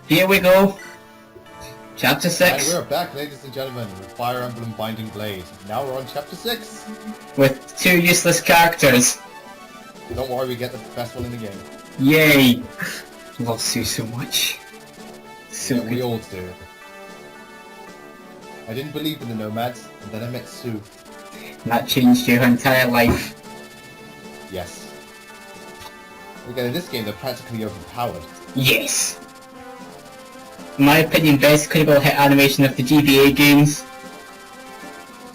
Here we go. Chapter 6. And we're back, ladies and gentlemen, with Fire Emblem Binding Blade. Now we're on Chapter 6. With 2 useless characters. Don't worry, we get the best one in the game. Yay! Love Sue so much. So Yeah, good. we all do. I didn't believe in the Nomads, and then I met Sue. That changed your entire life. Yes. Again, in this game, they're practically overpowered. Yes. In my opinion, best critical hit animation of the GBA games.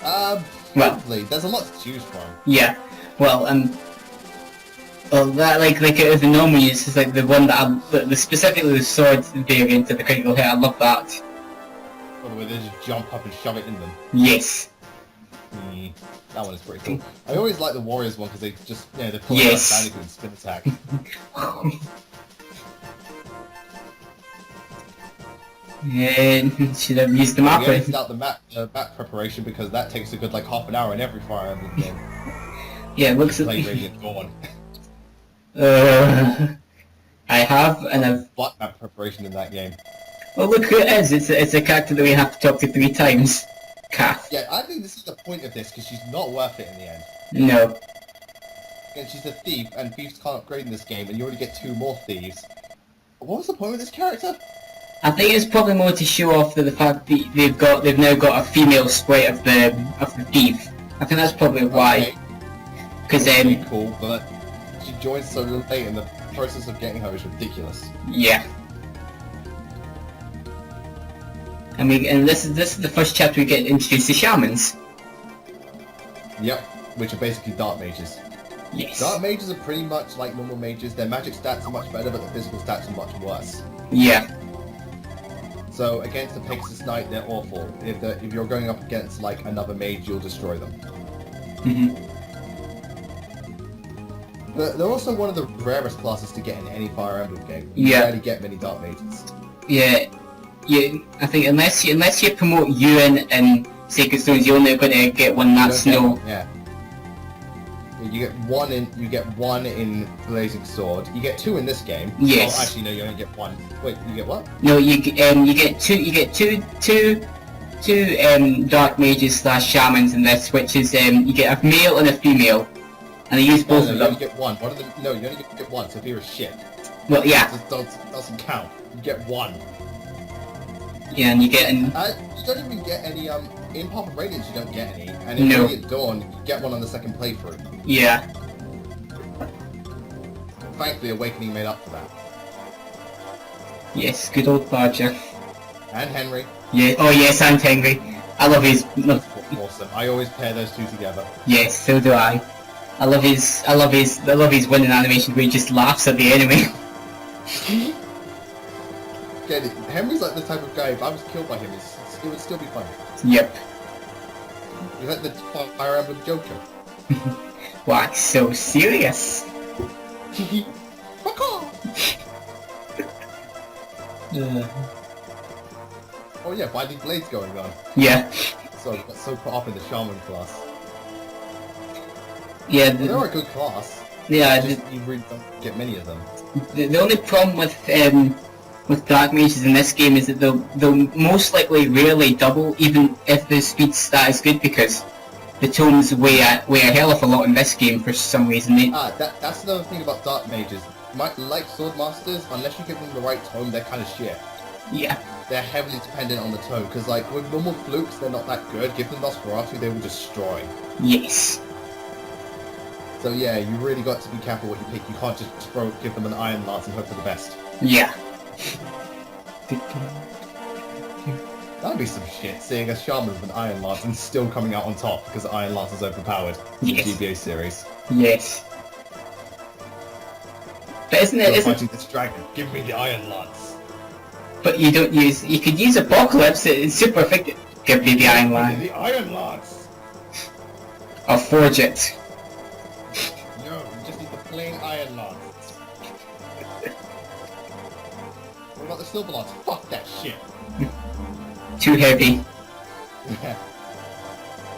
Well, probably. There's a lot to choose from. Yeah. Well, that like it is the normal use is like the one that specifically the sword variant of the critical hit. I love that. By the way, they just jump up and shove it in them. Yes. That one is pretty cool. I always like the Warriors one because they just, you know, they pull Yes. out and spin attack. And should have used the map. We edited out the map preparation because that takes a good like half an hour in every Fire Emblem game. Yeah, it looks at Play Radiant Dawn. I have, and I've... But map preparation in that game. Well, look who it is. It's a character that we have to talk to 3 times. Kath. Yeah, I think this is the point of this because she's not worth it in the end. No. Again, she's a thief, and thieves can't upgrade in this game, and you already get 2 more thieves. What was the point of this character? I think it's probably more to show off the fact that they've now got a female sprite of the thief. I think that's probably why. Because Pretty cool, but she joins so late, and the process of getting her is ridiculous. yeah. And this is the first chapter we get introduced to shamans. Yep, which are basically dark mages. Yes. Dark mages are pretty much like normal mages. Their magic stats are much better, but their physical stats are much worse. Yeah. So against the Pegasus Knight, they're awful. If you're going up against like another mage, you'll destroy them. But they're also one of the rarest classes to get in any Fire Emblem game. You Yeah. rarely get many dark mages. Yeah. I think unless you promote Ewan and Sacred Stones, you're only going to get one that's no. Yeah. You get one in Blazing Sword. You get 2 in this game. Yes. Oh, actually, no, you only get 1. Wait, you get what? No, you get two dark mages / shamans in this, which is you get a male and a female, and they use both No, of you them. only get 1. No, you only get 1. So if you're a shit, Well, yeah, it doesn't count. You get 1. yeah, and you get You don't even get any in Pop of Radiance. You don't get any, and in No. Radiant Dawn, you get 1 on the second playthrough. yeah. Thankfully, Awakening made up for that. Yes, good old Badger. And Henry. Yeah. Oh yes, and Henry. I love his. Awesome. I always pair those 2 together. Yes, so do I. I love his winning animation where he just laughs at the enemy. Get it? Henry's like the type of guy, if I was killed by him, it would still be funny. Yep. He's like the Fire Emblem Joker. Why so serious? Fuck off! Oh yeah, Binding Blade's going on. Yeah. So I got so caught up in the Shaman class. Yeah. Well, they're a good class. Yeah. Just, you really don't get many of them. The only problem with dark mages in this game is that they'll most likely rarely double, even if the speed stat is good, because the tomes weigh a hell of a lot in this game for some reason. That's another thing about dark mages. Like sword masters, unless you give them the right tome, they're kind of shit. Yeah. They're heavily dependent on the tome, because like with normal flukes, they're not that good. Give them Nosferatu, they will destroy. Yes. So yeah, you really got to be careful what you pick. You can't just give them an Iron Lance and hope for the best. Yeah. That'd be some shit, seeing a shaman with an Iron Lance and still coming out on top because the Iron Lance is overpowered in Yes. the GBA series. Yes. But isn't Fighting this dragon, give me the Iron Lance. But you could use Apocalypse, it's super effective. Give me the Iron Give me Lance. the Iron Lance! Or Forge it. No, you just need the plain Iron Lance. What about the Silver Lance? Fuck that shit! Too heavy. Yeah.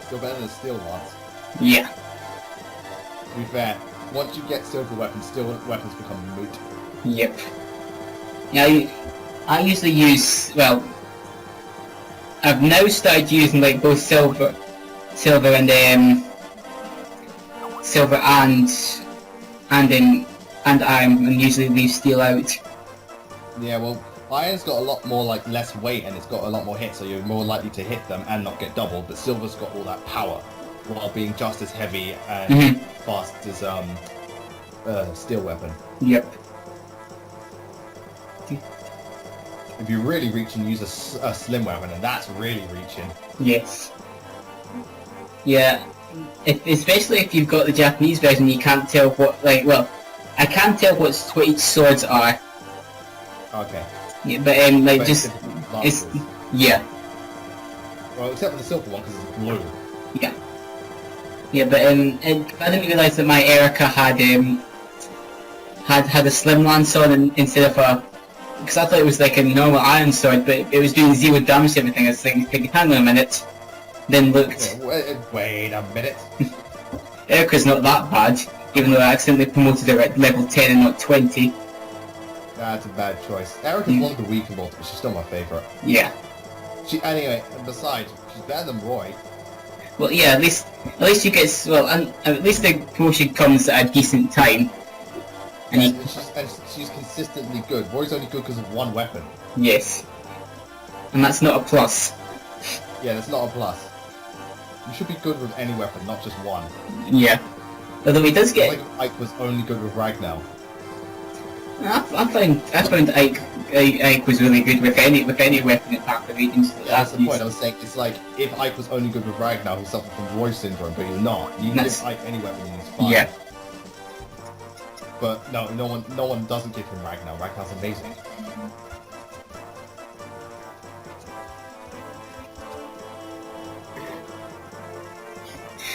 Still better than Steel Lance. Yeah. To be fair, once you get silver weapons, steel weapons become moot. Yep. Yeah, I usually use, well, I've now started using like both silver and iron, and usually leave steel out. Yeah, well, iron's got a lot more like less weight and it's got a lot more hit, so you're more likely to hit them and not get doubled. But silver's got all that power, while being just as heavy and fast as steel weapon. Yep. If you really reach and use a slim weapon, and that's really reaching. Yes. Yeah. Especially if you've got the Japanese version, you can't tell what, like, well, I can't tell what each swords are. Okay. Yeah, but like but just it's yeah. Well, except for the silver one because it's blue. Yeah. Yeah, but I didn't realise that my Erica had a slim lance on instead of a. Because I thought it was like a normal iron sword, but it was doing 0 damage to everything. I was thinking, hang on a minute. Then looked. Wait a minute. Erica's not that bad, even though I accidentally promoted her at level 10 and not 20. That's a bad choice. Erica's one of the weaker ones, but she's still my favourite. Yeah. Anyway, and besides, she's better than Roy. Well, yeah, at least you get, well, and at least the promotion comes at a decent time. And she's consistently good. Roy's only good because of one weapon. Yes. And that's not a plus. Yeah, that's not a plus. You should be good with any weapon, not just one. Yeah. Although he does get... Like Ike was only good with Ragnar. I found Ike was really good with any weapon in Path of Radiance. That's the point. I was saying it's like if Ike was only good with Ragnar, who suffered from Roy syndrome, but he's not. You can give Ike any weapon and he's fine. Yeah. But no one doesn't give him Ragnar. Ragnar's amazing.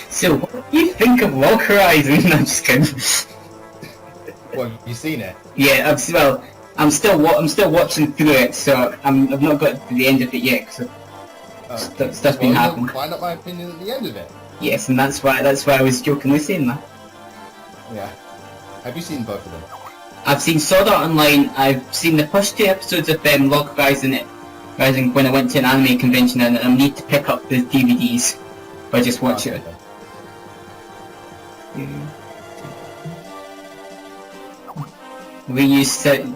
So, what do you think of Log Horizon? No, I'm just kidding. Well, have you seen it? Yeah, I'm still watching through it, so I've not got to the end of it yet, so stuff's been happening. Find out my opinion at the end of it. Yes, and that's why I was jokingly saying that. Yeah. Have you seen both of them? I've seen Sword Art Online. I've seen the first 2 episodes of Log Horizon when I went to an anime convention, and I need to pick up the DVDs, or just watch it. We used in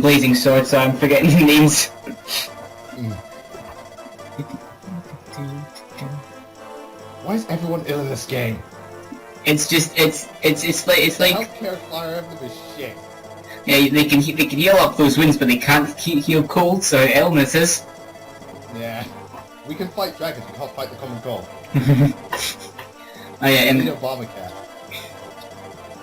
Blazing Sword, so I'm forgetting the names. Why is everyone ill in this game? It's just it's like healthcare Fire Emblem is shit. Yeah, they can heal up those wounds, but they can't heal colds or illnesses. Yeah, we can fight dragons. We can't fight the common cold. Oh yeah, and Obamacare.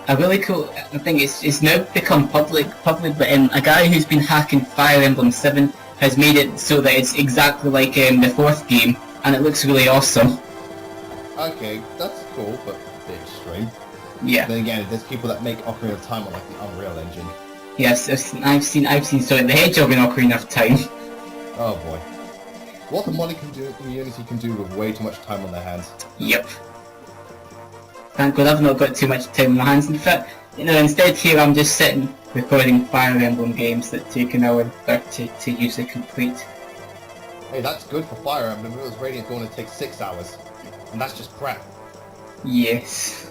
a really cool thing it's now become public, but a guy who's been hacking Fire Emblem 7 has made it so that it's exactly like the 4th game, and it looks really awesome. Okay, that's cool, but a bit extreme. Yeah. Then again, there's people that make Ocarina of Time on like the Unreal Engine. Yes, I've seen Sonic the Hedgehog in Ocarina of Time. Oh boy. What the community can do with way too much time on their hands. Yep. Thank God I've not got too much time on my hands. In fact, instead here I'm just sitting recording Fire Emblem games that take an hour and 30 to usually complete. Hey, that's good for Fire Emblem. If it was Radiant Dawn, it'd take 6 hours. And that's just crap. Yes.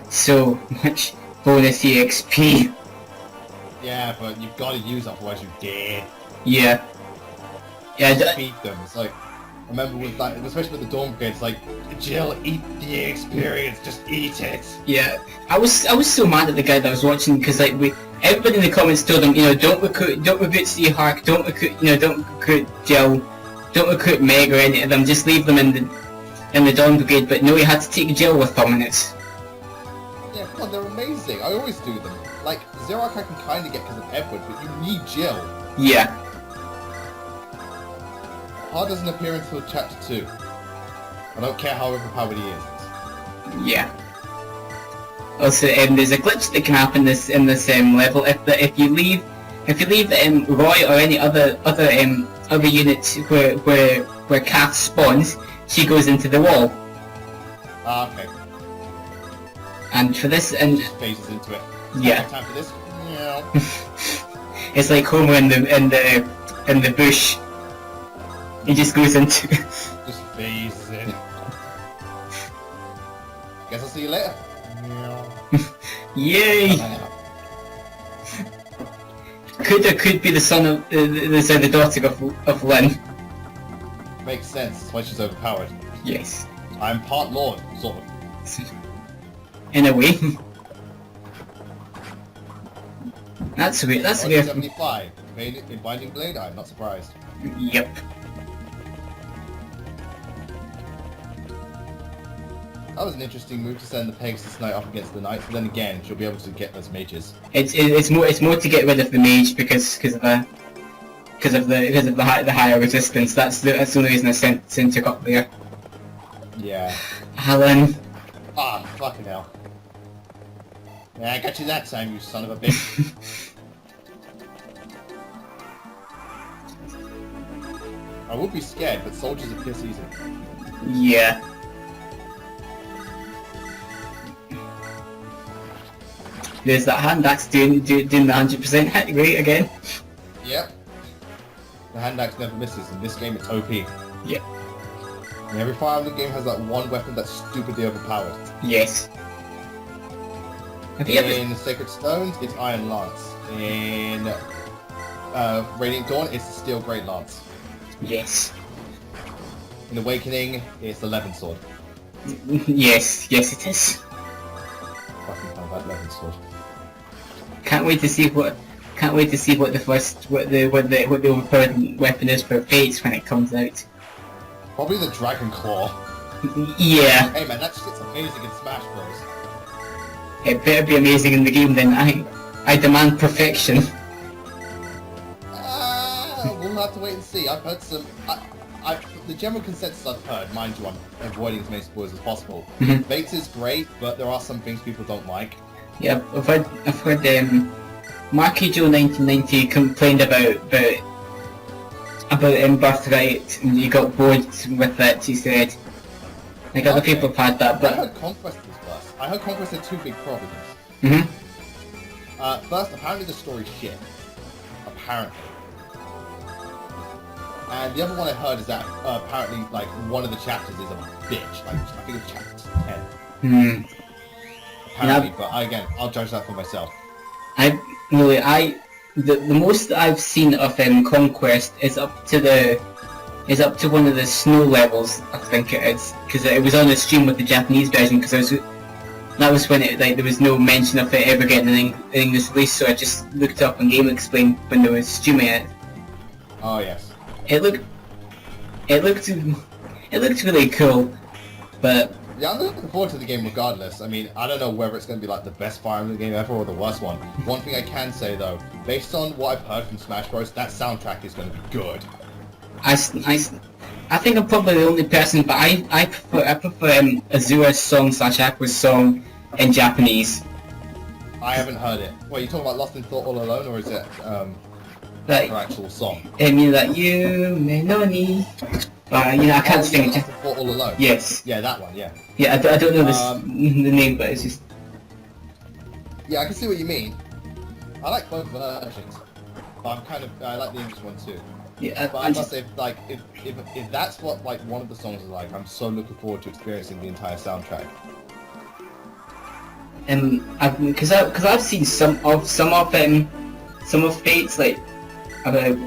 So much bonus EXP. Yeah, but you've got to use it, otherwise you're dead. Yeah. Yeah. Just feed them. It's like, I remember with like, especially with the Dawn Brigade, it's like, Jill, eat the experience, just eat it. Yeah. I was so mad at the guy that I was watching because like everybody in the comments told him, don't recruit Sea Hark, don't recruit Jill, don't recruit Meg or any of them, just leave them in the Dawn Brigade. But no, he had to take Jill with him, and it's. Yeah, come on, they're amazing. I always do them. Like, Xerox I can kind of get because of Edward, but you need Jill. Yeah. Hard doesn't appear until chapter 2. I don't care how overpowered he is. Yeah. Also, there's a glitch that can happen in this level if you leave Roy or any other unit where Kath spawns, she goes into the wall. Ah, okay. And for this, and Just phases into it. yeah, Time for this. Yeah. it's like Homer in the bush. He just goes into. Just phases in. Guess I'll see you later. Yay! Could be the son of the daughter of Lynn. Makes sense. That's why she's overpowered. Yes. I'm part lord, sort of. In a way. That's weird. That's weird. 75. In Binding Blade, I'm not surprised. Yep. That was an interesting move to send the Pegasus Knight up against the Knight, but then again, she'll be able to get those mages. It's more to get rid of the mage because of the higher resistance. That's the only reason I sent Cintiq up there. Yeah. Alan. Ah, fucking hell. Yeah, I got you that time, you son of a bitch. I would be scared, but soldiers are piss easy. Yeah. There's that hand axe doing the 100% hit rate again. Yep. The hand axe never misses. In this game, it's OP. Yep. And every Fire Emblem game has that one weapon that's stupidly overpowered. Yes. Have you In Sacred Stones, it's Iron Lance. In Radiant Dawn, it's the Steel Great Lance. Yes. In Awakening, it's the Levin Sword. Yes, it is. Fucking love that Levin Sword. Can't wait to see what the overpowered weapon is for Fates when it comes out. Probably the Dragon Claw. Yeah. Hey man, that shit's amazing in Smash Bros. It better be amazing in the game then. I demand perfection. We'll have to wait and see. I've heard some... the general consensus I've heard, mind you, I'm avoiding as many spoilers as possible. Fates is great, but there are some things people don't like. Yeah, I've heard Marky Joe 1990 complained about Birthright, and he got bored with it, he said. Like other people have had that, but... I heard Conquest was worse. I heard Conquest had two big problems. First, apparently the story's shit. Apparently. And the other one I heard is that apparently, like, one of the chapters is a bitch. Like, I think it's chapter 10. Apparently, but again, I'll judge that for myself. The most that I've seen of Conquest is up to one of the snow levels, I think it is, because it was on the stream with the Japanese version, because that was when there was no mention of it ever getting an English release, so I just looked up on Game Explain when they were streaming it. Oh yes. It looked really cool, but yeah, I'm looking forward to the game regardless. I mean, I don't know whether it's going to be like the best Fire Emblem game ever or the worst one. One thing I can say though, based on what I've heard from Smash Bros, that soundtrack is going to be good. I think I'm probably the only person, but I prefer Azura's song / Aqua's song in Japanese. I haven't heard it. Wait, you talking about Lost in Thought All Alone, or is it Like, her actual song? I mean, like, you may know me. I can't sing it. Lost in Thought All Alone? Yes. Yeah, that one, yeah. Yeah, I don't know the name, but it's just... Yeah, I can see what you mean. I like both versions. But I like the English one too. Yeah, but I must say, like, if that's what, like, one of the songs is like, I'm so looking forward to experiencing the entire soundtrack. Because I've seen some of Fates, like, about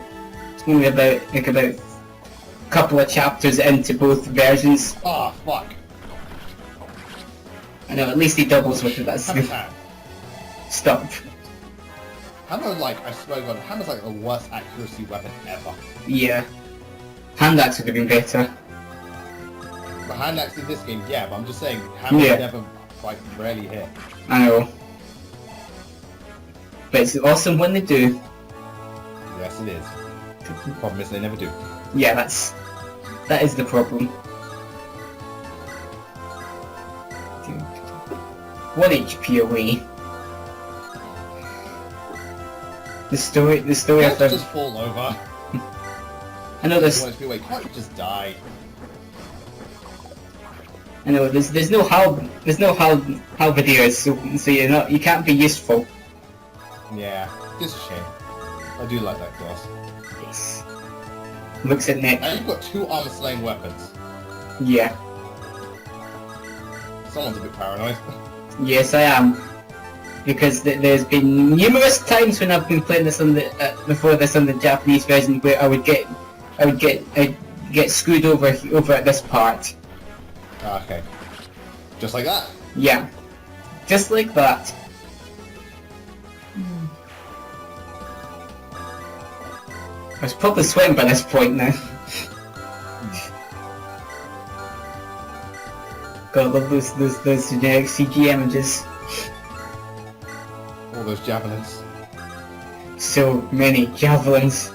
a couple of chapters into both versions. Ah, fuck. I know, at least he doubles with it, that's good. Stop. Hammer, like, I swear to God, Hammer's like the worst accuracy weapon ever. Yeah. Hand axe would have been better. The hand axe in this game, yeah, but I'm just saying, Hammer's never, like, rarely hit. I know. But it's awesome when they do. Yes, it is. The problem is they never do. Yeah, that is the problem. 1 HP away. The story Can't of the... just fall over. I know this... 1 HP away, can't you just die? I know there's no halberdiers, so you can't be useful. Yeah, just a shame. I do like that class. Yes. Looks at Nick. And you've got 2 armor-slaying weapons. Yeah. Someone's a bit paranoid. Yes, I am. Because there's been numerous times when I've been playing this on the before this on the Japanese version where I would get screwed over at this part. Okay. Just like that. Yeah. Just like that. I was probably sweating by this point now. God, I love those generic CG images. All those javelins. So many javelins.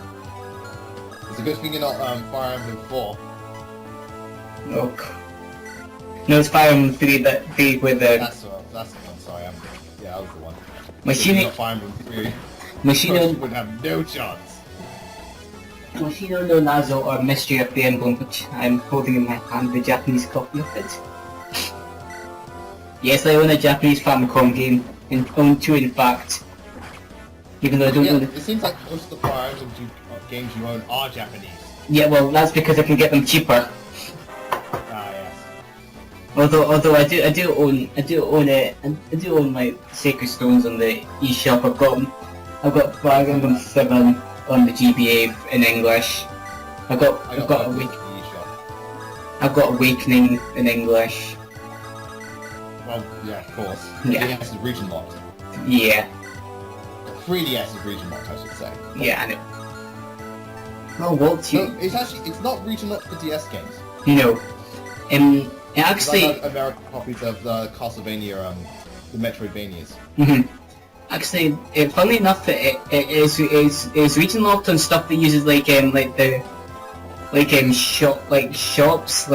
It's a good thing you're not Fire Emblem 4. Oh, no, it's Fire Emblem 3 with the... That's the one, sorry. Yeah, that was the one. Machine... Not Fire Emblem 3. Machino would have no chance. Machino no Nazo or Mystery of the Emblem, which I'm holding in my hand, the Japanese copy of it. Yes, I own a Japanese Famicom game, and own 2 in fact. Even though I don't know it seems like most of the Fire Emblem games you own are Japanese. Yeah, well, that's because I can get them cheaper. Ah, yes. Although I do own my Sacred Stones on the eShop. I've got Fire Emblem 7 on the GBA in English. I've got Awakening in English. Well, yeah, of course. Yeah. 3DS is region locked. Yeah. 3DS is region locked, I should say. Yeah, I know. Oh, Walt, No, it's not region locked for DS games. No. Actually... I have American copies of the Castlevania, the Metroidvanias. Actually, funnily enough, it is region locked on stuff that uses shops,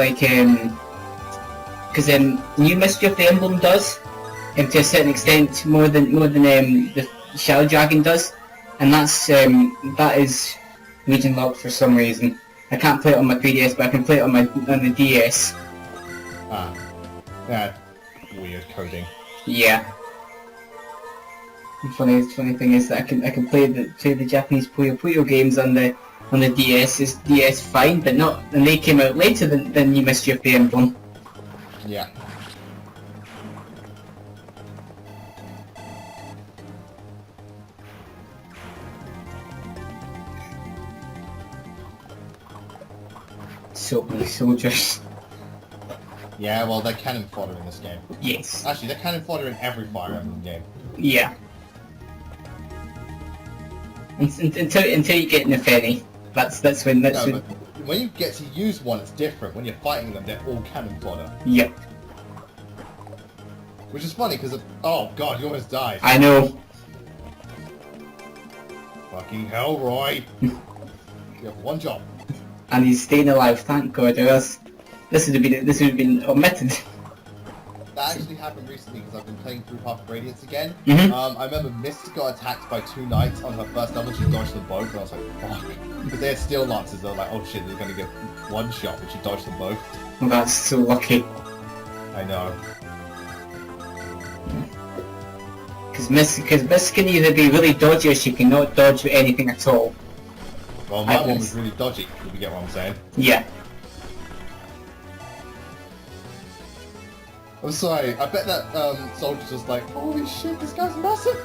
because New Mystery of the Emblem does, and to a certain extent more than the Shadow Dragon does, and that is region locked for some reason. I can't play it on my 3DS, but I can play it on the DS. Ah, that weird coding. Yeah. The funny thing is that I can play the Japanese Puyo games on the DS. Is DS fine, but not, and they came out later than New Mystery of the Emblem. Yeah. So many soldiers. Yeah, well, they're cannon fodder in this game. Yes. Actually, they're cannon fodder in every Fire Emblem game. Yeah. Until you get Nefeni, that's when. But when you get to use one, it's different. When you're fighting them, they're all cannon fodder. Yep. Which is funny because oh god, you almost died. I know. Fucking hell, Roy. You have one job. And he's staying alive, thank God, or else this would have been omitted. That actually happened recently because I've been playing through Path of Radiance again. Mm-hmm. I remember Misty got attacked by 2 knights on her first level. She dodged them both, and I was like, fuck. Because they had steel lances, they were like, oh shit, they're gonna get one shot, but she dodged them both. Well, that's so lucky. I know. Because Miss can either be really dodgy or she cannot dodge anything at all. Well, my one was really dodgy, if you get what I'm saying. Yeah. I'm sorry, I bet that soldier's just like, holy shit, this guy's massive!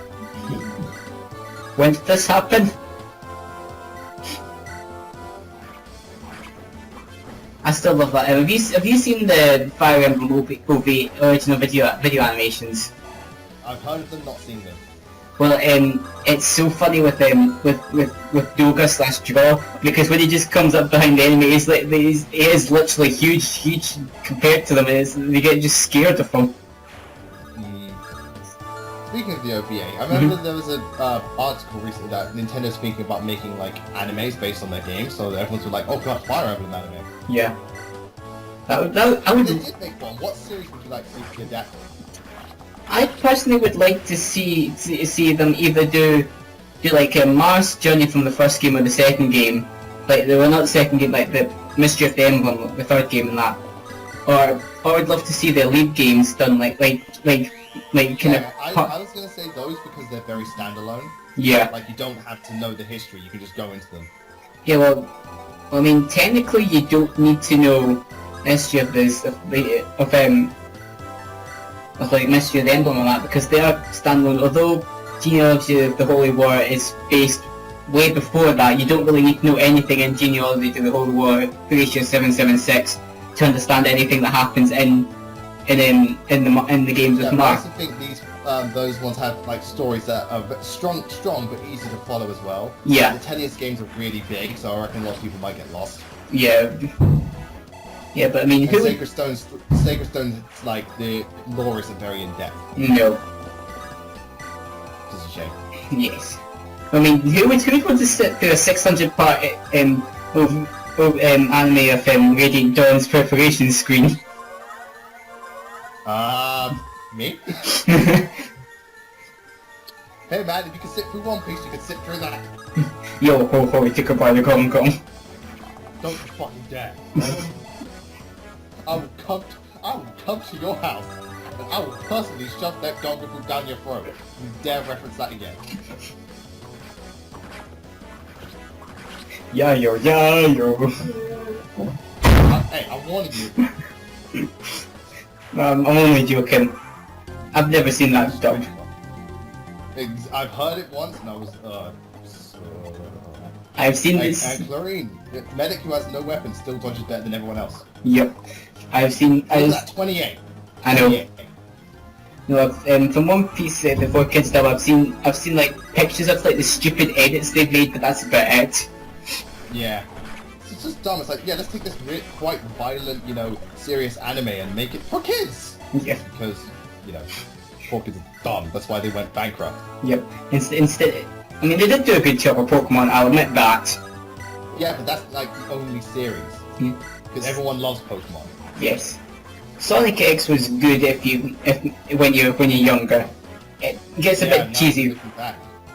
When did this happen? I still love that. Have you seen the Fire Emblem OV original video animations? I've heard of them, not seen them. Well, it's so funny with Doga/Draw, because when he just comes up behind the enemy, he is literally huge compared to them, and they get just scared of him. Speaking of the OVA, I remember there was an article recently that Nintendo's thinking about making like animes based on their games, so everyone's like, oh god, Fire Emblem anime. Yeah. I would. If they did make one, what series would you like to see be adapted? I personally would like to see them either do like a Mars Journey from the first game or the second game, like they were not the second game, like the Mystery of the Emblem, the third game and that, or I'd love to see the lead games done like kind Yeah, of. I was gonna say those because they're very standalone. Yeah. Like you don't have to know the history; you can just go into them. Yeah, well, I mean, technically you don't need to know the history of this, of like Mystery of the Emblem and that, because they are standalone. Although Genealogy of the Holy War is based way before that, you don't really need to know anything in Genealogy to the Holy War, Horatio 776, to understand anything that happens in the games with I Mark. also think those ones have like stories that are strong but easy to follow as well. Yeah. The Tedious games are really big, so I reckon a lot of people might get lost. Yeah. Yeah, but I mean, And who would... Sacred Stones, like the lore isn't very in depth. No. Which is a shame. Yes. I mean, who would want to sit through a 600-part anime of Radiant Dawn's preparation screen? Me? Hey man, if you can sit through One Piece, you can sit through that. Yo ho ho, took a by the Kong Kong. Don't you fucking dare. I will come to your house, and I will personally shove that Gongaku down your throat. You dare reference that again. Yeah yo. Hey, I warned you. I'm only joking. I've never seen that dub. I've heard it once, and I was, I've seen this... And Clarine, the medic who has no weapon, still dodges better than everyone else. Yep. I've seen... That 28. I know. 28. No, from One Piece before Kids Dub, I've seen like pictures of like the stupid edits they've made, but that's about it. Yeah. It's just dumb. It's like, yeah, let's take this quite violent, serious anime and make it for kids. Yeah. Because, poor kids are dumb. That's why they went bankrupt. Yep. Instead, I mean, they did do a good job of Pokemon. I'll admit that. Yeah, but that's like the only series. Because everyone loves Pokemon. Yes. Sonic X was good when you're younger. It gets a bit cheesy.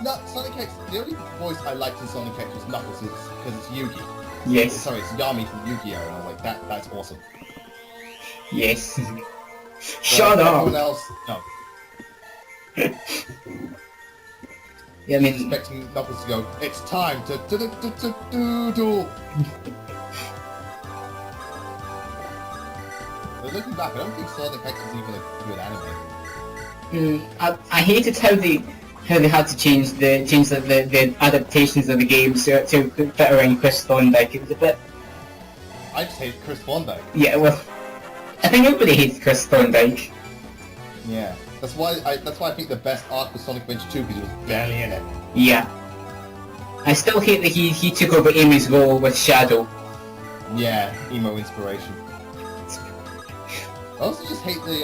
No, Sonic X. The only voice I liked in Sonic X was Knuckles, because it's Yugi. Yes. Sorry, it's Yami from Yu-Gi-Oh! And I was like, that's awesome. Yes. Shut up! Everyone else, no. Yeah, I mean... Expecting Knuckles to go, it's time to do. But looking back, I don't think Sonic X is even a good anime. I hated how they had to change the adaptations of the games to fit around Chris Thorndike. It was a bit... I just hate Chris Thorndike. Yeah, well, I think everybody hates Chris Thorndike. Yeah, that's why I think the best arc was Sonic Adventure 2 because he was barely in it. Yeah. I still hate that he took over Amy's role with Shadow. Yeah, emo inspiration. I also just hate the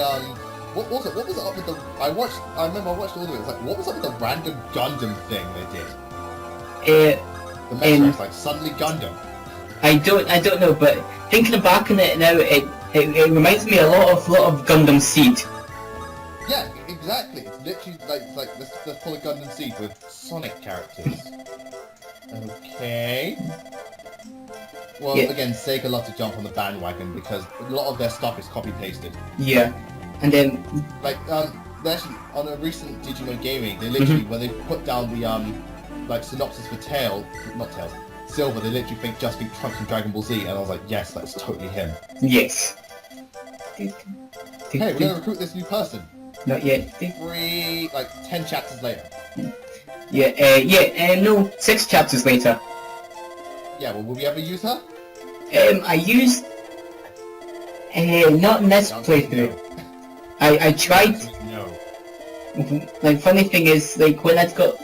what was it up with the I remember I watched all of it. It was like, what was up with the random Gundam thing they did? The Metrox, like suddenly Gundam. I don't know, but thinking back on it now, it reminds me a lot of Gundam Seed. Yeah, exactly. It's literally like the full of Gundam Seed with Sonic characters. Okay. Well, yeah. Again, Sega love to jump on the bandwagon because a lot of their stuff is copy-pasted. Yeah. And then... Like, they actually, on a recent Digimon Gaming, they literally, when they put down the, synopsis for Silver, they literally just think Trunks from Dragon Ball Z, and I was like, yes, that's totally him. Yes. Hey, we're gonna recruit this new person. Not yet. 10 chapters later. No, 6 chapters later. Yeah, well, will we ever use her? I used... not in this playthrough. I tried... No. Like, funny thing is, like, when I'd got...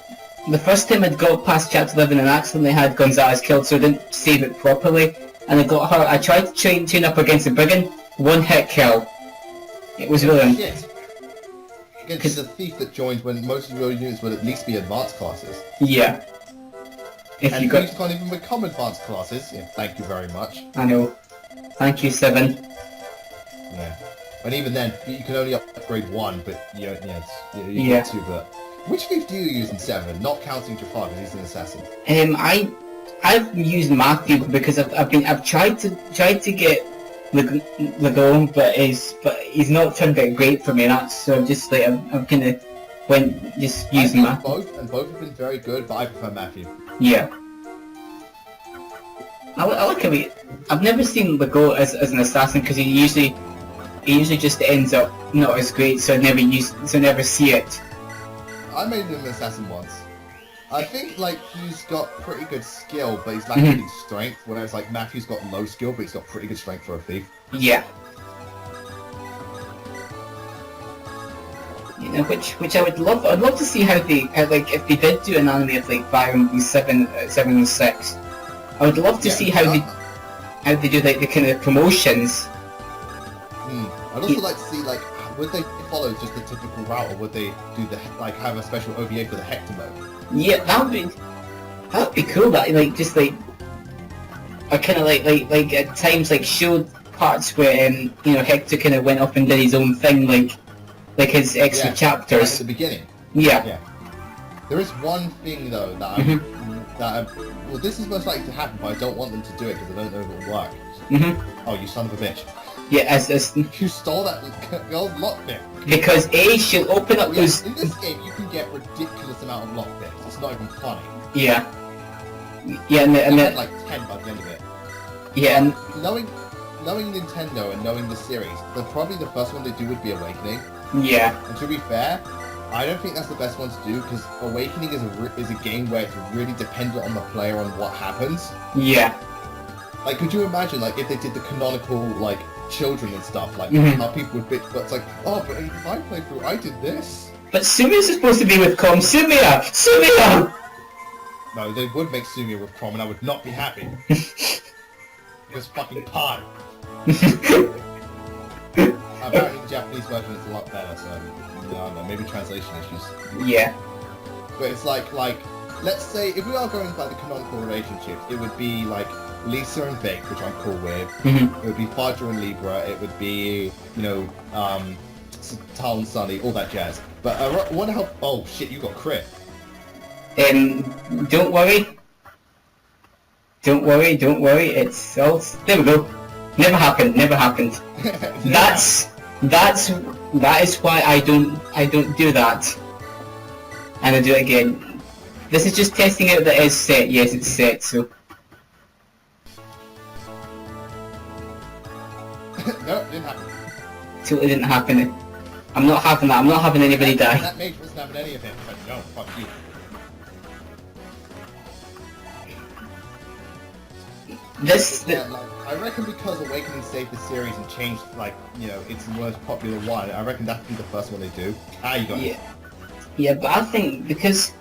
The first time I'd got past chapter 11 and accidentally had Gonzalez killed, so I didn't save it properly, and I got her... I tried to tune up against a Brigand, 1-hit kill. It was really... Shit. Against the thief that joined when most of your units would at least be advanced classes. Yeah. And thieves can't even become advanced classes. Yeah, thank you very much. I know. Thank you, 7. Yeah. And even then, you can only upgrade 1, but you get 2, but... Which thief do you use in 7? Not counting Jafar, because he's an assassin. I've used Matthew because I've tried to get Lego, but he's not turned out great for me. So I'm just like I'm kind of just using that. Both have been very good, but I prefer Matthew. Yeah. I like him. I've never seen Lego as an assassin because he usually just ends up not as great. So I never see it. I made him an assassin once. I think like he's got pretty good skill, but he's lacking strength. Whereas like Matthew's got low skill, but he's got pretty good strength for a thief. Yeah. You know, which I would love. I'd love to see how like if they did do an anime of like Fire Emblem 7 and 6. I would love to see how they do like the kind of promotions. I'd also like to see like would they follow just the typical route, or would they do have a special OVA for the Hector mode? Yeah, that'd be cool. That like just like I kind of like at times like showed parts where Hector kind of went off and did his own thing, like his extra chapters like at the beginning. Yeah. There is one thing though that well, this is most likely to happen, but I don't want them to do it because I don't know if it'll work. Oh, you son of a bitch! Yeah, as you stole that gold lockpick. Because she'll open up those. In this game, you can get ridiculous amount of lockpicks. It's not even funny. Yeah. Yeah, and then like 10 by the end of it. Yeah, and knowing Nintendo and knowing the series, probably the first one they do would be Awakening. Yeah. And to be fair, I don't think that's the best one to do because Awakening is a game where it's really dependent on the player on what happens. Yeah. Like, could you imagine like if they did the canonical like children and stuff, like how people would bitch, but it's like, oh, but in my playthrough I did this. But Sumia's supposed to be with Kom. Sumia! No, they would make Sumia with Crom and I would not be happy. Because fucking pie. Apparently the Japanese version is a lot better, so I don't know, maybe translation issues. Yeah. But it's like let's say if we are going by the canonical relationships, it would be like Lisa and Vic, which I'm cool with. It would be Fadra and Libra. It would be, Tal and Sunny, all that jazz. But I want to help. Oh shit, you got crit. Don't worry. Don't worry. It's all. There we go. Never happened. That is why I don't do that. And I do it again. This is just testing out that it's set. Yes, it's set. So. No, it didn't happen. Totally didn't happen. I'm not having that. I'm not having anybody die. That mage wasn't having any of it. But no, fuck you. I reckon because Awakening saved the series and changed, its most popular one, I reckon that'd be the first one they do. You got it. Yeah, but I think because...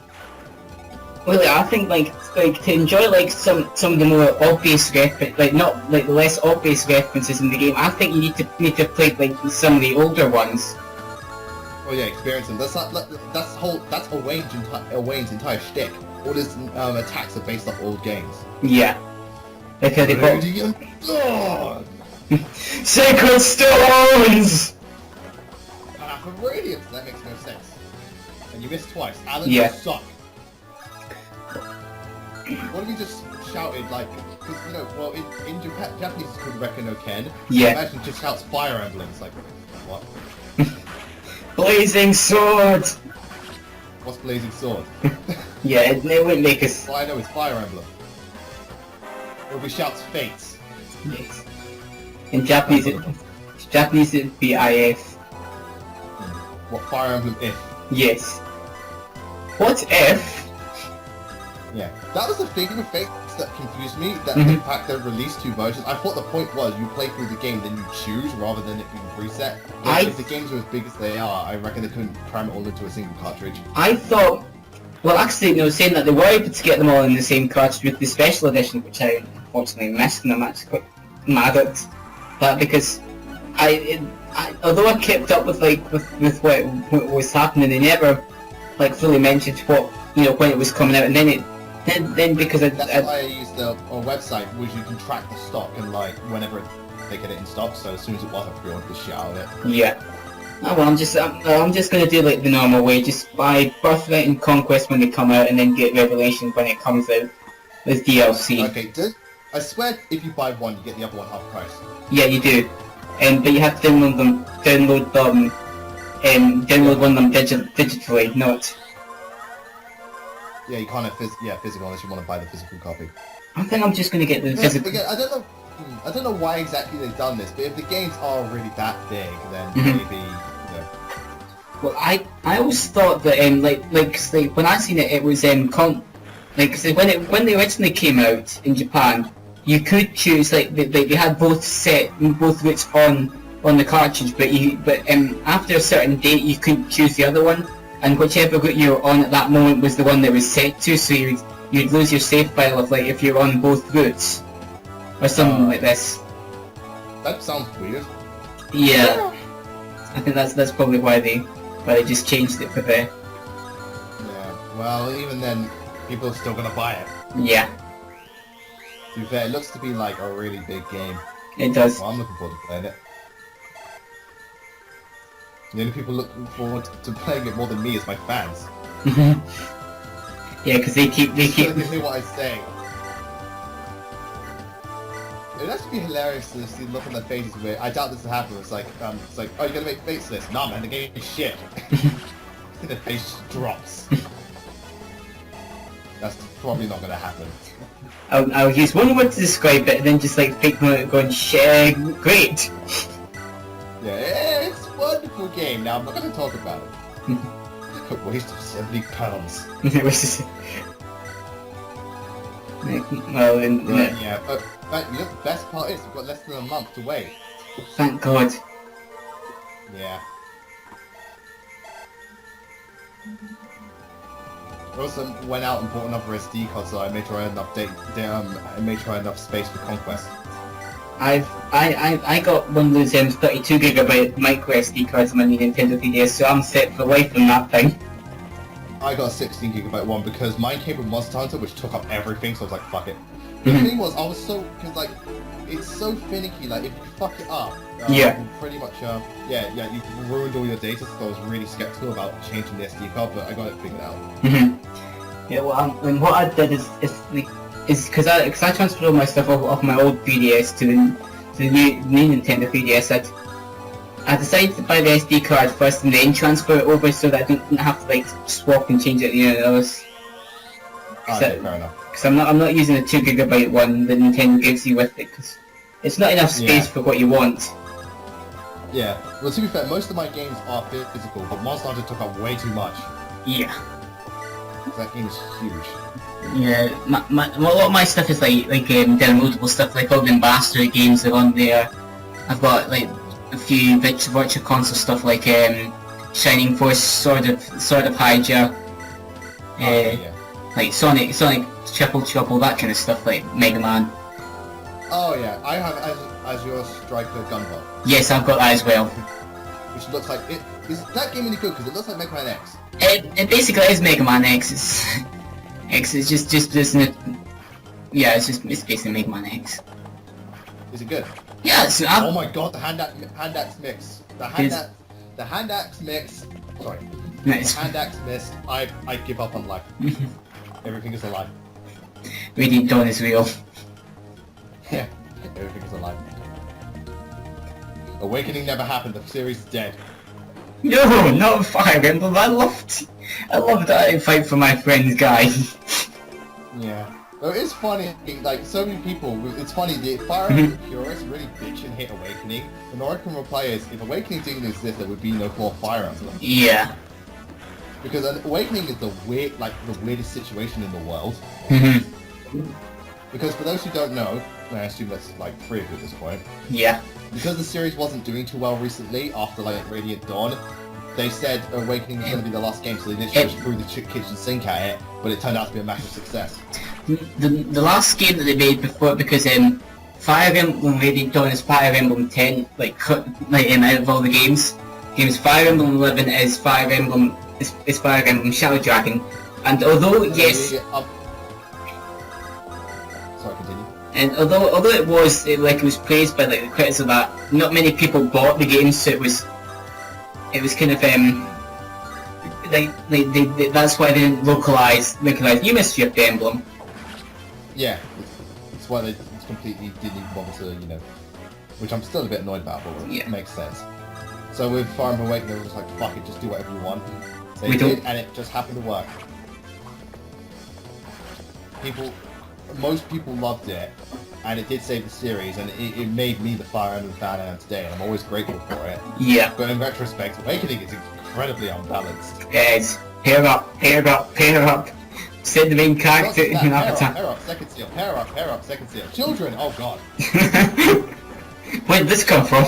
Really, I think to enjoy some of the more obvious not the less obvious references in the game, I think you need to play some of the older ones. Oh yeah, experience them. That's Owain's entire shtick. All his attacks are based off old games. Yeah. Because they got Sacred Stones. For Radiance, that makes no sense. And you missed twice. Alan, you suck. What if you just shouted in Japanese it's called Rekka no Ken. Yeah. Imagine just shouts Fire Emblem. It's like, what? Blazing Sword! What's Blazing Sword? Yeah, it wouldn't make us... All I know is Fire Emblem. Or we shouts Fates. Yes. In Japanese it'd be IF. What, Fire Emblem if? Yes. What's F? Yeah, that was the thing with Fates that confused me, that the fact they released two versions. I thought the point was you play through the game, then you choose, rather than it being reset. If the games are as big as they are, I reckon they couldn't cram it all into a single cartridge. I thought... Well, actually, saying that they were able to get them all in the same cartridge with the special edition, which I unfortunately missed, and I'm actually quite mad at that, because although I kept up with what was happening, they never fully mentioned when it was coming out, and then because that's why I used a website which you can track the stock and whenever they get it in stock. So as soon as it was, I pre-ordered the shit out of it. Yeah. Oh well, I'm just gonna do the normal way, just buy Birthright and Conquest when they come out, and then get Revelation when it comes out as DLC. Okay, I swear, if you buy one, you get the other one half price. Yeah, you do. But you have to download one of them digitally, not. Yeah, you can't have physical unless you want to buy the physical copy. I think I'm just gonna get the physical. Again, I don't know why exactly they've done this, but if the games are really that big, then maybe, Well, I always thought that like when I seen it, it was when they originally came out in Japan, you could choose they had both routes on the cartridge, but after a certain date you couldn't choose the other one, and whichever route you were on at that moment was the one that was set to, so you'd lose your save file if you're on both routes, or something like this. That sounds weird. Yeah, I think that's probably why they just changed it for the. Yeah. Well, even then, people are still gonna buy it. Yeah. To be fair, it looks to be like a really big game. It does. Well, I'm looking forward to playing it. The only people looking forward to playing it more than me is my fans. Yeah, because they keep. They hear what I say. It'd actually be hilarious to see the look on their faces where I doubt this will happen. It's like, oh, you're gonna make face this? Nah, man, the game is shit. The face just drops. That's probably not gonna happen. I'll use one word to describe it, and then just fake moment going, shit, great. Yeah, it's a wonderful game. Now I'm not gonna talk about it. A waste of £70. It was just. Well, yeah, but you know, the best part is we've got less than a month to wait. Thank God. Yeah. I also went out and bought another SD card, so I made sure I had enough I made sure I had enough space for Conquest. I got one of those 32GB micro SD cards on my Nintendo 3DS, so I'm set for life on that thing. I got a 16GB one because mine came with Monster Hunter, which took up everything, so I was like, fuck it. The thing was, I was because it's so finicky, if you fuck it up, pretty much, you've ruined all your data, so I was really skeptical about changing the SD card, but I got it figured out. Yeah, well, and what I did is because I transferred all my stuff off my old 3DS to the new Nintendo 3DS, I decided to buy the SD card first and then transfer it over so that I didn't have to swap and change it, Okay, fair enough. Because I'm not using the 2GB one that Nintendo gives you with it, because it's not enough space for what you want. Yeah, well, to be fair, most of my games are physical, but Monster Hunter took up way too much. Yeah. That game is huge. Yeah, a lot of my stuff is downloadable stuff, all the Ambassador games are on there. I've got a few virtual console stuff Shining Force, Sword of Hyja, Sonic Triple Trouble, that kind of stuff, Mega Man. Oh yeah, I have Azure Striker Gunvolt. Yes, I've got that as well. Which looks like it. Is that game any good? Because it looks like Mega Man X. It basically is Mega Man X. It's just it's basically Mega Man X. Is it good? Yeah, oh my god, the hand axe mix. The hand axe mix. Sorry. Nice. The hand axe mix. I give up on life. Everything is a lie. Radiant Dawn is real. Yeah, everything is a lie. Awakening never happened. The series is dead. No, not Fire Emblem. I loved that fight for my friend's guy. Yeah. Well, it's funny, so many people, it's funny, the Fire Emblem purists really bitch and hate Awakening. The Noricum reply is, if Awakening didn't exist, there would be no more Fire Emblem. Yeah. Because Awakening is the weirdest situation in the world. Because for those who don't know, and I assume that's 3 of you at this point. Yeah. Because the series wasn't doing too well recently, after Radiant Dawn, they said Awakening was going to be the last game, so they literally just threw the kitchen sink at it, but it turned out to be a massive success. The last game that they made before, because Fire Emblem Radiant Dawn is Fire Emblem 10, out of all the games. Fire Emblem 11 is Fire Emblem Shadow Dragon, and although yes. Sorry, continue. And although it was praised by the critics of that, not many people bought the game, so it was kind of that's why they didn't localize. You missed your emblem. Yeah, it's why just completely didn't even bother to, you know, which I'm still a bit annoyed about, but it makes sense. So with Fire Emblem Awakening, it was like, fuck it, just do whatever you want. They did, and it just happened to work. Most people loved it, and it did save the series, and it made me the Fire Emblem fan I am today, and I'm always grateful for it. Yeah. But in retrospect, Awakening is incredibly unbalanced. Yes. Pair up, pair up, pair up. Send the main character in an avatar. Pair up, second seal, pair up, second seal. Children, oh god. Where did this come from?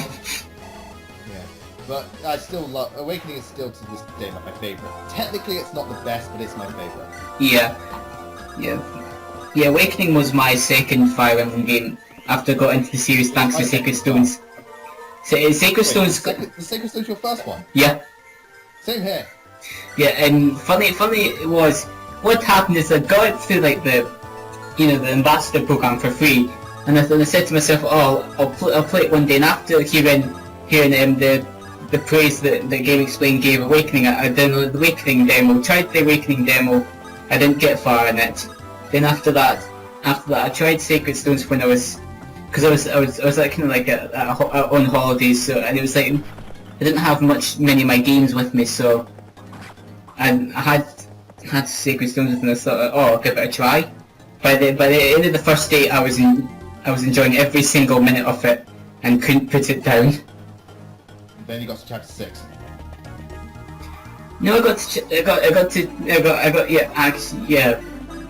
Yeah. But I still love... Awakening is still to this day my favourite. Technically it's not the best, but it's my favourite. Yeah. Yeah, Awakening was my second Fire Emblem game after I got into the series thanks to Sacred Stones. Sacred Stones... The Sacred Stones your first one? Yeah. Same here. Yeah, and funny it was, what happened is I got it through like the ambassador program for free, and I said to myself, oh, I'll play it one day, and after hearing the praise that Game Explained gave Awakening, I downloaded the Awakening demo, tried the Awakening demo, I didn't get far in it. Then after that I tried Sacred Stones when I was like kind of like on holidays, so, and it was like I didn't have many of my games with me, so and I had Sacred Stones with me, and I thought, oh, I'll give it a try. By the end of the first day, I was enjoying every single minute of it and couldn't put it down. Then you got to chapter 6. No,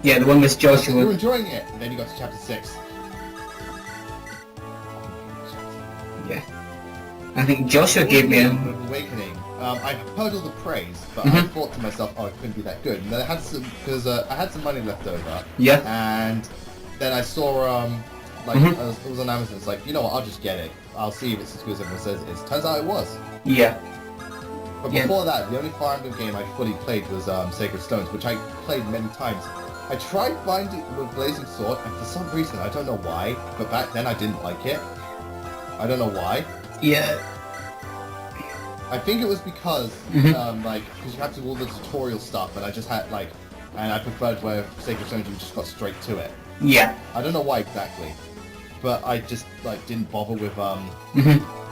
yeah, the one with Joshua. You were enjoying it, and then you got to chapter 6. Yeah. I think Joshua gave me Awakening. I heard all the praise, but I thought to myself, oh, it couldn't be that good. And then I had some, because I had some money left over. Yeah. And then I saw, it was on Amazon. It's like, you know what? I'll just get it. I'll see if it's as good as everyone says it is. Turns out it was. Yeah. But before that, the only Fire Emblem game I fully played was Sacred Stones, which I played many times. I tried finding with Blazing Sword, and for some reason, I don't know why, but back then I didn't like it. I don't know why. Yeah. I think it was because, because you had to do all the tutorial stuff, and I just had, and I preferred where Sacred Stones you just got straight to it. Yeah. I don't know why exactly, but I just, didn't bother with, I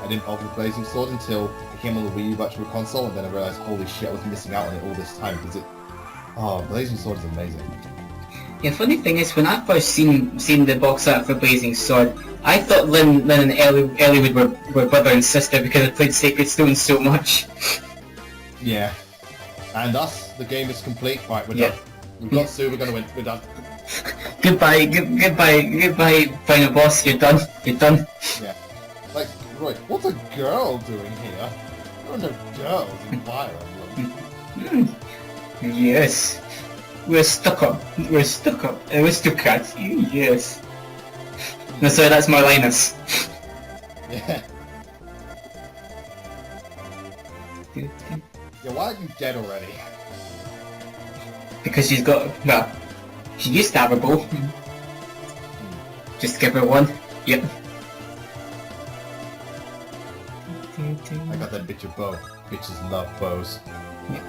didn't bother with Blazing Sword until it came on the Wii U Virtual Console, and then I realized, holy shit, I was missing out on it all this time, because Blazing Sword is amazing. Yeah, funny thing is, when I first seen the box art for Blazing Sword, I thought Lynn and Eliwood were brother and sister because I played Sacred Stones so much. Yeah. And thus, the game is complete. Right, we're done. We've got Sue, we're gonna win. We're done. Goodbye, final boss, you're done. Yeah. Like, Roy, what's a girl doing here? There are no girls in Fire Emblem. Yes. We're stuck up. Aristocrats. Yes. No, sorry, that's Marlinus. Yeah. Yeah, why aren't you dead already? Because she's got, well, she used to have a bow. Just give her one. Yep. I got that bitch a bow. Bitches love bows. Yeah.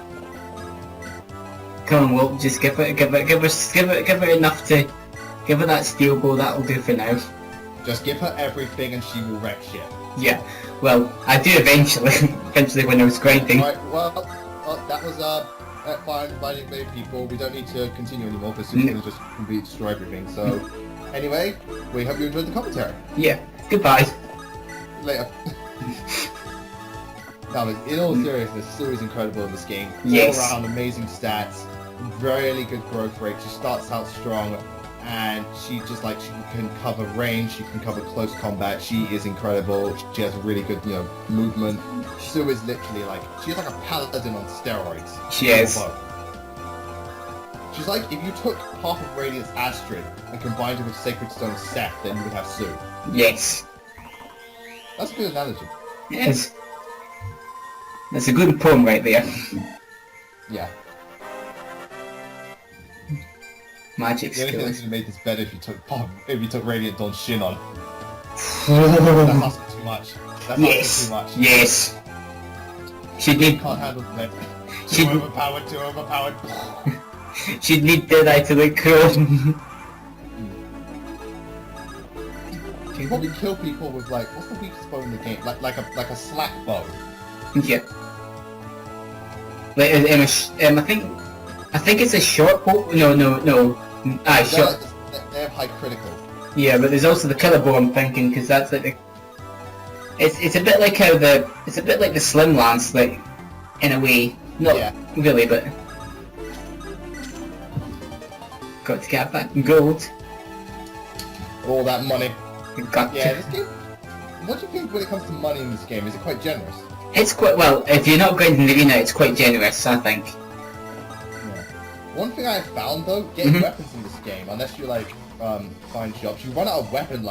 Come on, Walt, just give her enough to, give her that steel bow, that'll do for now. Just give her everything and she will wreck shit. Yeah, well, I do eventually, when I was grinding. Right, well, that was, fine, inviting many people. We don't need to continue anymore because we're going to just completely destroy everything, so... Anyway, we hope you enjoyed the commentary. Yeah, goodbye. Later. No, but in all seriousness, Sue is incredible in this game. Yes. All around amazing stats, really good growth rate. She starts out strong, and she just she can cover range, she can cover close combat. She is incredible. She has really good, movement. Sue is literally she's like a paladin on steroids. She is. She's like if you took half of Radiant's Astrid and combined it with Sacred Stone Seth, then you would have Sue. Yes. That's a good analogy. Yes. That's a good poem right there. Yeah. Magic skills. The only thing that could have made this better if you took Radiant Dawn Shin on. That's asking too much. That's asking too much. Yes. She'd need... Can't handle that. Too overpowered. She'd need Deadeye to look cool. you can probably kill people with like, what's the weakest bow in the game? Like a slack bow. Yeah. Like, I think it's a short bow. No. Short. They have high critical. Yeah, but there's also the killer bow. I'm thinking because that's like the. It's a bit like how it's a bit like the slim lance, like in a way. Not really, but got to get that gold. All that money. Got yeah, this game. What do you think when it comes to money in this game? Is it quite generous? It's quite well. If you're not going to the arena, it's quite generous, I think. Yeah. One thing I found though, getting weapons in this game, unless you like find shops, you run out of weapon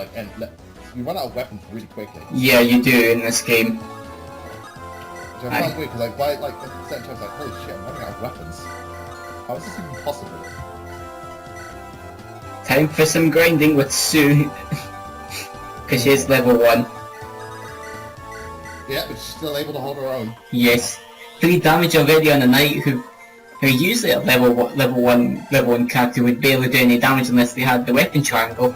you run out of weapons really quickly. Yeah, you do in this game. Which I found weird because like by like a certain times, like holy shit, I'm running out of weapons. How is this even possible? Time for some grinding with Sue. Because she's level 1. Yeah, but she's still able to hold her own. Yes. 3 damage already on a knight who usually at level 1 character would barely do any damage unless they had the weapon triangle.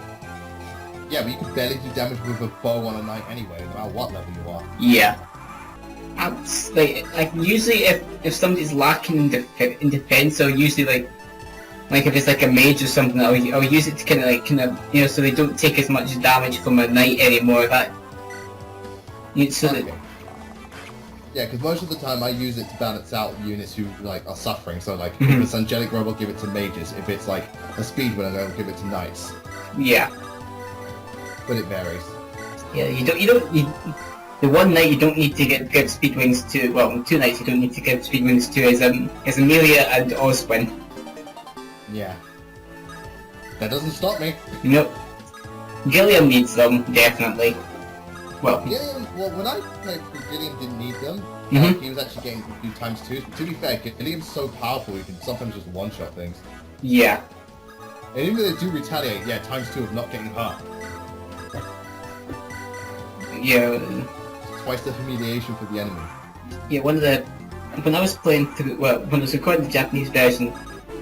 Yeah, but you can barely do damage with a bow on a knight anyway, no matter what level you are. Yeah. Like usually if somebody's lacking in defense, I'll usually like if it's like a mage or something, I'll use it to kind of so they don't take as much damage from a knight anymore. Yeah, because most of the time I use it to balance out units who like are suffering. So like if it's angelic robe, I'll give it to mages. If it's like a speed winner, I'll give it to knights. Yeah. But it varies. Yeah, the one knight you don't need to give speed wings to. Well, 2 knights you don't need to give speed wings to is Amelia and Oswin. Yeah. That doesn't stop me. Nope. Gilliam needs them, definitely. Well, Gilliam, when I played, Gilliam didn't need them. He was actually getting a few times 2s. To be fair, Gilliam's so powerful, he can sometimes just one-shot things. Yeah. And even if they do retaliate, yeah, times 2 of not getting hurt. Yeah. Twice the humiliation for the enemy. Yeah, when I was playing through, when I was recording the Japanese version,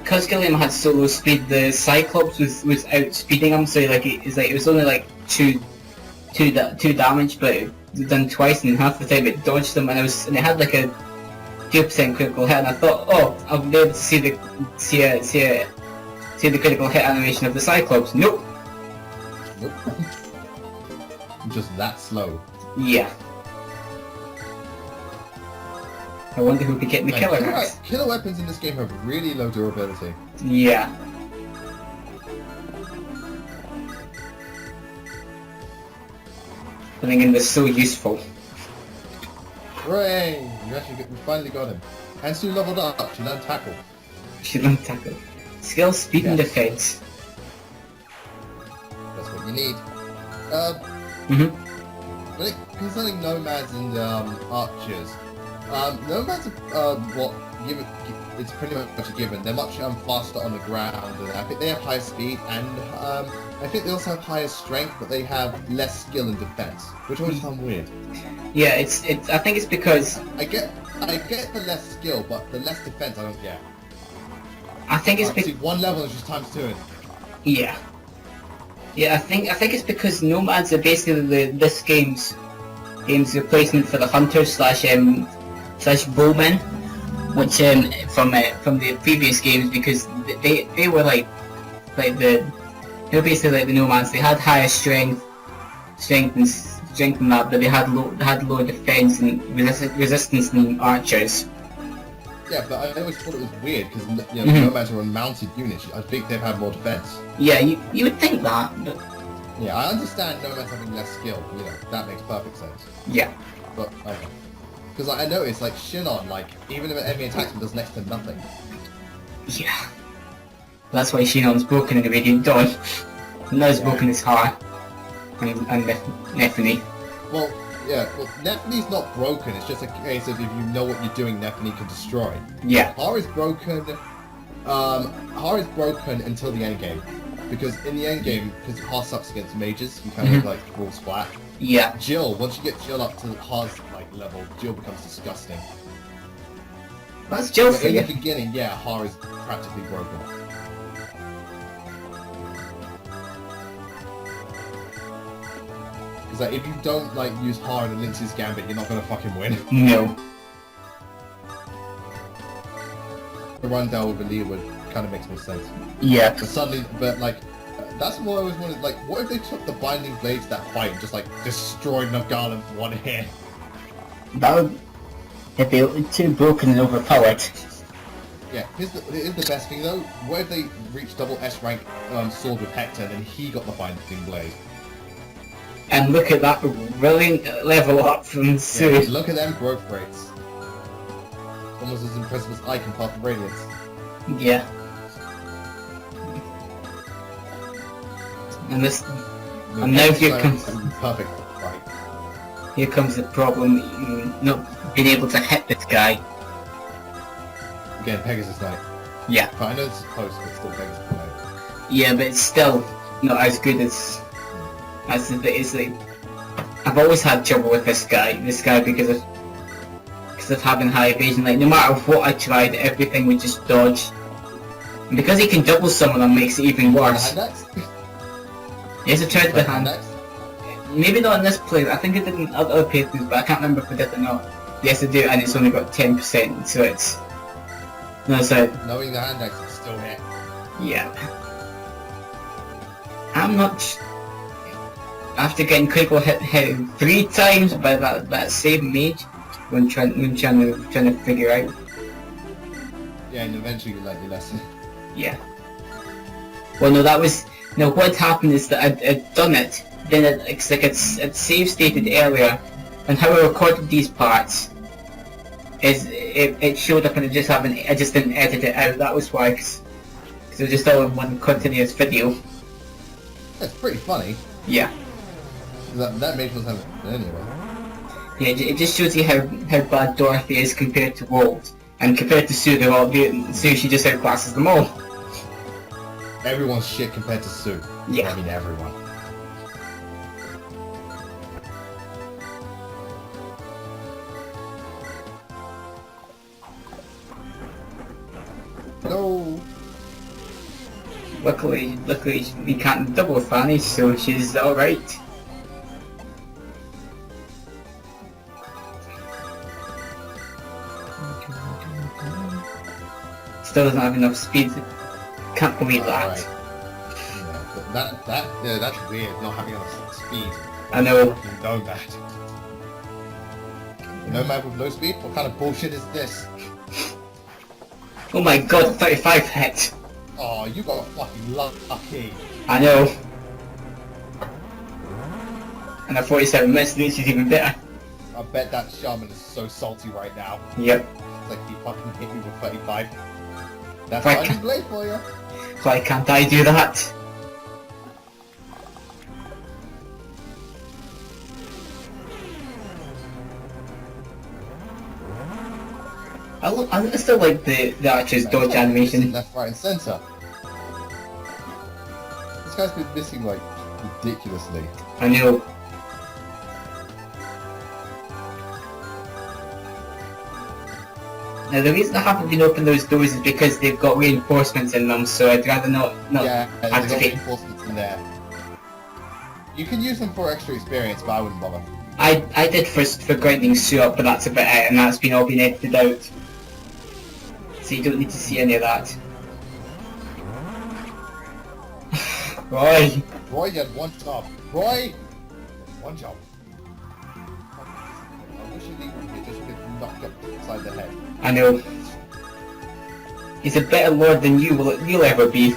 because Gilliam had so low speed, the Cyclops was outspeeding him, so it was only like two damage, but it was done twice, and half the time it dodged them, and it had like a 2% critical hit, and I thought, oh, I'll be able to see the critical hit animation of the Cyclops. Nope. Nope. Just that slow. Yeah. I wonder who'll be getting the killer axe. Killer weapons in this game have really low durability. Yeah. I think they're so useful. Hooray! We finally got him. And Sue leveled up. She learned tackle. Skill, speed, and defense. That's what you need. When it concerning nomads and archers, nomads it's pretty much a given. They're much faster on the ground, and I think they have higher speed, and I think they also have higher strength, but they have less skill in defense, which always sounds weird. Yeah, it's. I think it's because I get the less skill, but the less defense I don't get. I think it's because one level is just times 2. Yeah. Yeah, I think it's because nomads are basically this game's replacement for the hunters slash bowmen, which from the previous games, because they were they were basically like the nomads. They had higher strength and that, but they had lower defense and resistance than archers. Yeah, but I always thought it was weird because nomads are unmounted units. I think they've had more defense. Yeah, you would think that, but yeah, I understand nomads having less skill. That makes perfect sense. Yeah. But okay, because I noticed like Shinon, even if an enemy attacks him, does next to nothing. Yeah. That's why Shinon's broken in the Radiant Dawn. Not as broken as Har and Nephany. Well, yeah, Nephany's not broken, it's just a case of if you know what you're doing, Nephany can destroy. Yeah. Har is broken until the end game. Because in the end game, because Har sucks against mages, he kind of falls flat. Yeah. Jill, once you get Jill up to Har's level, Jill becomes disgusting. That's Jill for you. In the beginning, yeah, Har is practically broken. Is that if you don't like use hard and Lynx's Gambit, you're not gonna fucking win. No. The rundown with a Leeward kind of makes more sense. Yeah. But suddenly, that's what I always wanted. Like, what if they took the Binding Blades that fight and just like destroyed Nagalan with one hit? That would... If they were too broken and overpowered. Yeah, here's the best thing though. What if they reached double S rank sword with Hector and then he got the Binding Blade? And look at that brilliant level up from Sue. Yeah, look at them growth rates. Almost as impressive as Icon Path of Radiance. Yeah. And this... And now here comes... Perfect, right. Here comes the problem, not being able to hit this guy. Again, Pegasus Knight. Yeah. But I know this is close, but still Pegasus Knight. Yeah, but it's still not as good as it's like... I've always had trouble with this guy because of having high evasion. Like, no matter what I tried, everything would just dodge. And because he can double summon them makes it even worse. Yes, I tried the hand. Maybe not in this play, I think I did in other playthroughs, but I can't remember if I did or not. Yes, I do, and it's only got 10%, so it's... No, so... Knowing the hand axe is still hit. Yeah. I'm not... After getting critical hit 3 times by that same mage, when trying to figure out. Yeah, and eventually you learn your lesson. Yeah. Well, no, that was... No, what happened is that I'd done it, then it's like it's save stated earlier, and how I recorded these parts is it showed up and I just didn't edit it out. That was why, because it was just all in one continuous video. That's pretty funny. Yeah. That made us have it anyway. Yeah, it just shows you how bad Dorothy is compared to Walt, and compared to Sue, Sue, she just outclasses them all. Everyone's shit compared to Sue. Yeah. I mean everyone. No. Luckily we can't double Fanny, so she's alright. Still doesn't have enough speed. Can't believe that. Right. Yeah, that's weird, not having enough speed. I know. You know that. You know, man with no speed? What kind of bullshit is this? Oh my god, 35 hit. Oh, you got fucking lucky. I know. And a 47 missed, which is even better. I bet that shaman is so salty right now. Yep. It's like he fucking hit me with 35. That's Why Binding Blade for you. Why can't I do that? I still like the archer's dodge animation. Left, right, and center. This guy's been missing like ridiculously. I know. Now the reason I haven't been opening those doors is because they've got reinforcements in them, so I'd rather not yeah, there's got activate. reinforcements in there. You can use them for extra experience, but I wouldn't bother. I did first for grinding Sue up, but that's about it, and that's all been edited out. So you don't need to see any of that. Roy! Roy, you had one job. Roy! One job. I wish you didn't just get knocked up inside the head. I know. He's a better lord than you'll ever be.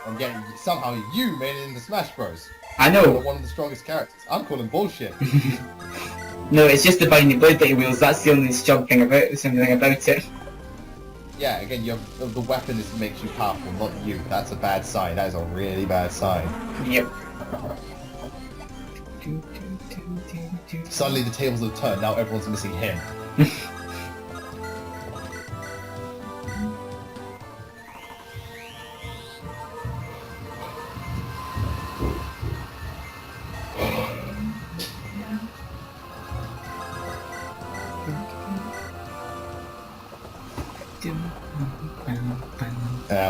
And yet, somehow you made it into Smash Bros. I know. You're one of the strongest characters. I'm calling bullshit. No, it's just the Binding Blade that he wields, that's the only strong thing about it. Yeah, again, the weapon makes you powerful, not you. That's a bad sign. That is a really bad sign. Yep. Suddenly the tables have turned, now everyone's missing him.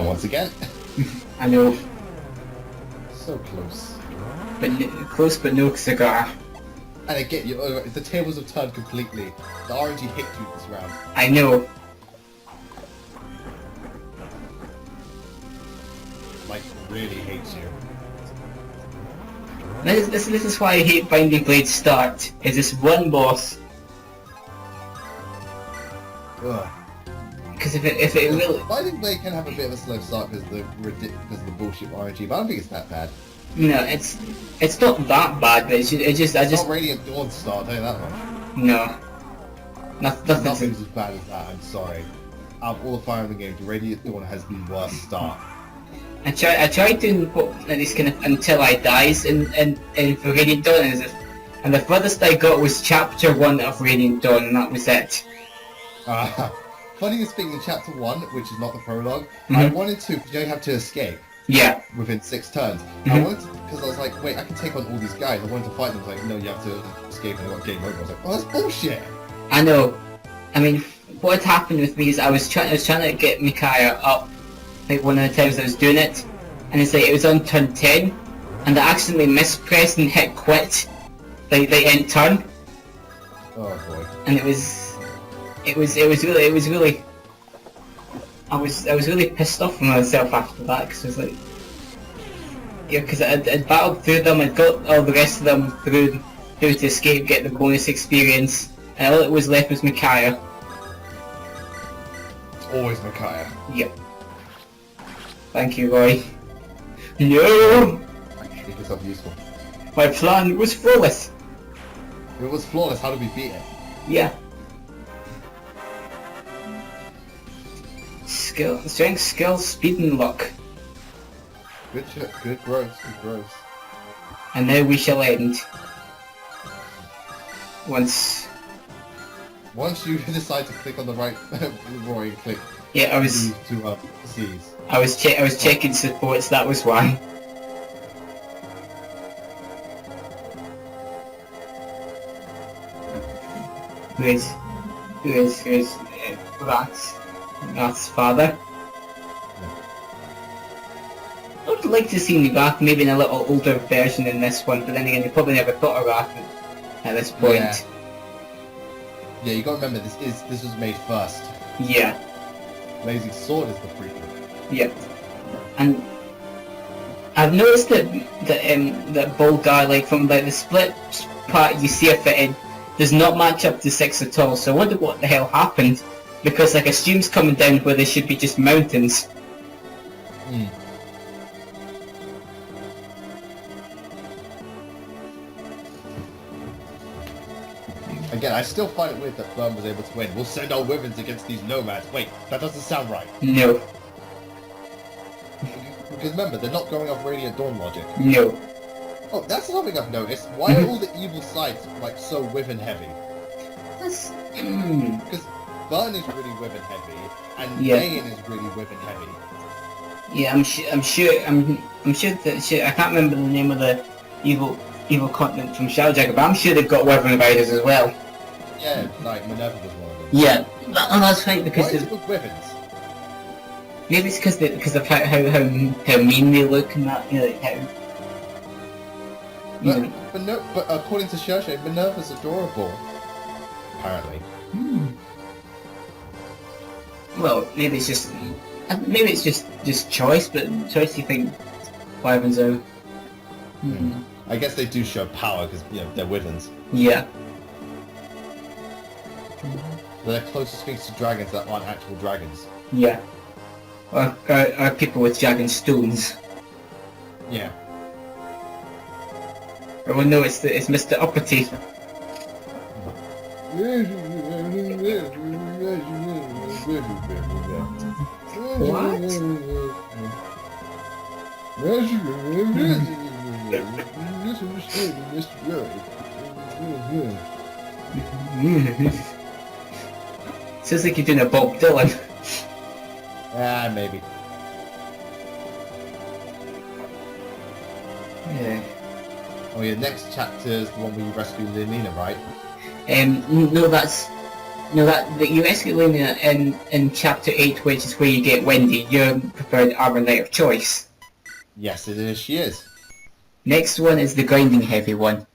Once again. I know. So close. But close but no cigar. And again, the tables have turned completely. The RNG hit you this round. I know. Like, really hates you. This is why I hate Binding Blade Start. Is this one boss? Ugh. Because if it really... Binding Blade can have a bit of a slow start because of the bullshit RNG, but I don't think it's that bad. No, it's not that bad, but it's not Radiant Dawn start, I'll tell you that much. No. Nothing's as bad as that, I'm sorry. Out of all the Fire Emblem games, Radiant Dawn has the worst start. I tried doing this kind of until I dies in for Radiant Dawn, and the furthest I got was chapter 1 of Radiant Dawn, and that was it. Funny thing, in chapter 1, which is not the prologue, I wanted to, because you only have to escape. Yeah. Within 6 turns. I wanted to, because I was like, wait, I can take on all these guys. I wanted to fight them. I was like, no, you have to escape and I got game over. I was like, oh, that's bullshit. I know. I mean, what had happened with me is I was trying to get Micaiah up, like one of the times I was doing it, and it's like it was on turn 10, and I accidentally mispressed and hit quit, like the end turn. Oh boy. And it was really. I was really pissed off with myself after that, because I was like, yeah, because I'd battled through them, I'd got all the rest of them through to escape, get the bonus experience, and all that was left was Micaiah. Always Micaiah. Yep. Thank you, Roy. No! Make yourself useful. My plan was flawless. If it was flawless, how did we beat it? Yeah. Strength, skill, speed, and luck. Good shit, good growth, good growth. And now we shall end. Once you decide to click on the right Roy and click. Yeah, I was. To C's. I was checking supports. That was why. Who is Wrath's father? I would like to see Wrath maybe in a little older version in this one, but then again, they probably never thought of Wrath at this point. Yeah, you gotta remember this was made first. Yeah. Blazing Sword is the prequel. Yep. And I've noticed that bald guy, like from like the split part you see of it in, does not match up to 6 at all. So I wonder what the hell happened, because like a stream's coming down where there should be just mountains. Again, I still find it weird that Burn was able to win. We'll send our women's against these nomads. Wait, that doesn't sound right. No. Because remember, they're not going off Radiant Dawn logic. No. Oh, that's something I've noticed. Why are all the evil sides like so Wyvern heavy? That's... Because Burn is really Wyvern heavy, and Dayan is really Wyvern heavy. Yeah, I'm sure that I can't remember the name of the evil continent from Shadowjagger, but I'm sure they've got Wyvern riders as well. Yeah, like Minerva was one of them. Yeah, that's right, because why is it with Wyverns? Maybe it's because of how mean they look and that, you know, like how. But according to Shershay, Minerva's adorable. Apparently. Well, maybe it's just choice, but choice you think Wyverns are. I guess they do show power because they're Wyverns. Yeah. They're the closest things to dragons that aren't actual dragons. Yeah. Or people with dragon stones. Yeah. Oh no, it's Mr. Uppity. Sounds like you're doing a Bob Dylan. Maybe. Yeah. Oh yeah, next chapter is the one where you rescue Lilina, right? That you rescue Lilina in chapter 8, which is where you get Wendy, your preferred armor knight of choice. Yes, it is. She is. Next one is the grinding heavy one.